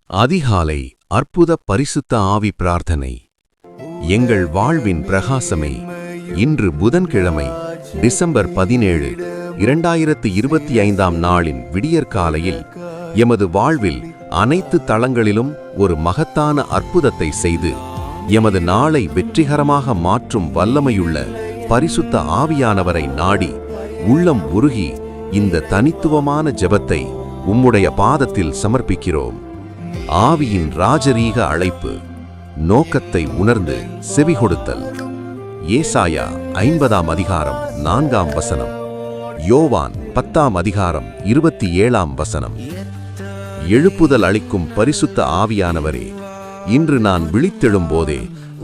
அதிகாலை அற்புத பரிசுத்த ஆவி பிரார்த்தனை. எங்கள் வாழ்வின் பிரகாசமே, இன்று புதன்கிழமை டிசம்பர் 17, 2025 நாளின் விடியற்காலையில் எமது வாழ்வில் அனைத்து தளங்களிலும் ஒரு மகத்தான அற்புதத்தை செய்து எமது நாளை வெற்றிகரமாக மாற்றும் வல்லமையுள்ள பரிசுத்த ஆவியானவரை நாடி உள்ளம் உருகி இந்த தனித்துவமான ஜெபத்தை உம்முடைய பாதத்தில் சமர்ப்பிக்கிறோம். ஆவியின் ராஜரீக அழைப்பு. நோக்கத்தை உணர்ந்து செவிகொடுத்தல். ஏசாயா 50 அதிகாரம் 4 வசனம். யோவான் 10 அதிகாரம் 27 வசனம். எழுப்புதல் அளிக்கும் பரிசுத்த ஆவியானவரே, இன்று நான் விழித்தெழும்போதே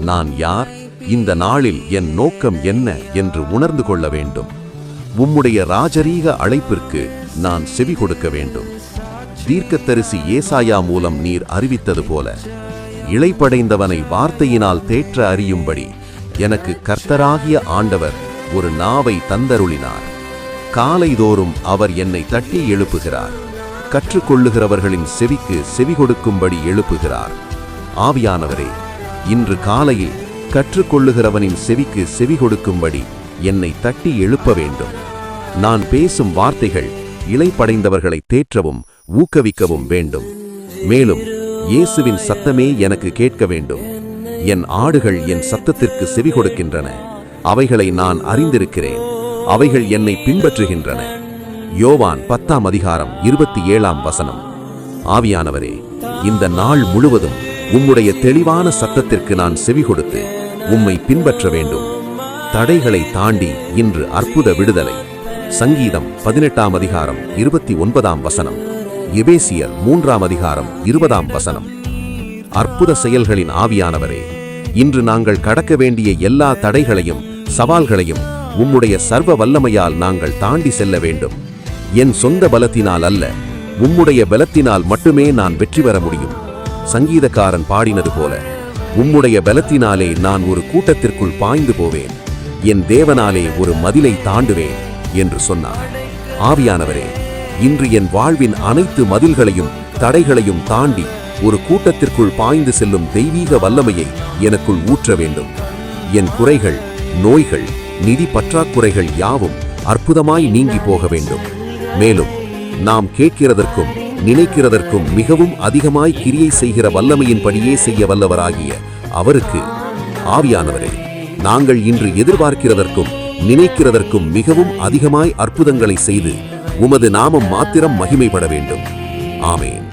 நான் யார், இந்த நாளில் என் நோக்கம் என்ன என்று உணர்ந்து கொள்ள வேண்டும். உம்முடைய ராஜரீக அழைப்பிற்கு நான் செவி கொடுக்க வேண்டும். தீர்க்கதரிசி ஏசாயா மூலம் நீர் அறிவித்தது போல, இளைப்படைந்தவனை வார்த்தையினால் தேற்ற அறியும்படி எனக்கு கர்த்தராகிய ஆண்டவர் ஒரு நாவை தந்தருளினார். காலைதோறும் அவர் என்னை தட்டி எழுப்புகிறார். கற்றுக்கொள்ளுகிறவர்களின் செவிக்கு செவி கொடுக்கும்படி எழுப்புகிறார். ஆவியானவரே, இன்று காலையில் கற்றுக்கொள்ளுகிறவனின் செவிக்கு செவி கொடுக்கும்படி என்னை தட்டி எழுப்ப வேண்டும். நான் பேசும் வார்த்தைகள் இளைப்படைந்தவர்களை தேற்றவும் ஊக்குவிக்கவும் வேண்டும். மேலும் இயேசுவின் சத்தமே எனக்கு கேட்க வேண்டும். என் ஆடுகள் என் சத்தத்திற்கு செவி கொடுக்கின்றன. அவைகளை நான் அறிந்திருக்கிறேன். அவைகள் என்னை பின்பற்றுகின்றன. யோவான் 10 அதிகாரம் 27 வசனம். ஆவியானவரே, இந்த நாள் முழுவதும் உம்முடைய தெளிவான சத்தத்திற்கு நான் செவி கொடுத்து உம்மை பின்பற்ற வேண்டும். தடைகளை தாண்டி இன்று அற்புத விடுதலை. சங்கீதம் 18 அதிகாரம் 29 வசனம். எபேசியர் 3 அதிகாரம் 20 வசனம். அற்புத செயல்களின் ஆவியானவரே, இன்று நாங்கள் கடக்க வேண்டிய எல்லா தடைகளையும் சவால்களையும் உம்முடைய சர்வ வல்லமையால் நாங்கள் தாண்டி செல்ல வேண்டும். என் சொந்த பலத்தினால் அல்ல, உம்முடைய பலத்தினால் மட்டுமே நான் வெற்றி பெற முடியும். சங்கீதக்காரன் பாடினது போல, உம்முடைய பலத்தினாலே நான் ஒரு கூட்டத்திற்குள் பாய்ந்து போவேன், என் தேவனாலே ஒரு மதிலை தாண்டுவேன் என்று சொன்னார். ஆவியானவரே, இன்று என் வாழ்வின் அனைத்து மதில்களையும் தடைகளையும் தாண்டி ஒரு கூட்டத்திற்குள் பாய்ந்து செல்லும் தெய்வீக வல்லமையை எனக்குள் ஊற்ற வேண்டும். என் குறைகள், நோய்கள், நிதி பற்றாக்குறைகள் யாவும் அற்புதமாய் நீங்கி போக வேண்டும். மேலும் நாம் கேட்கிறதற்கும் நினைக்கிறதற்கும் மிகவும் அதிகமாய் கிரியை செய்கிற வல்லமையின்படியே செய்ய வல்லவராகிய அவருக்கு, ஆவியானவரே, நாங்கள் இன்று எதிர்பார்க்கிறதற்கும் நினைக்கிறதற்கும் மிகவும் அதிகமாய் அற்புதங்களை செய்து உமது நாமம் மாத்திரம் மகிமைப்பட வேண்டும். ஆமென்.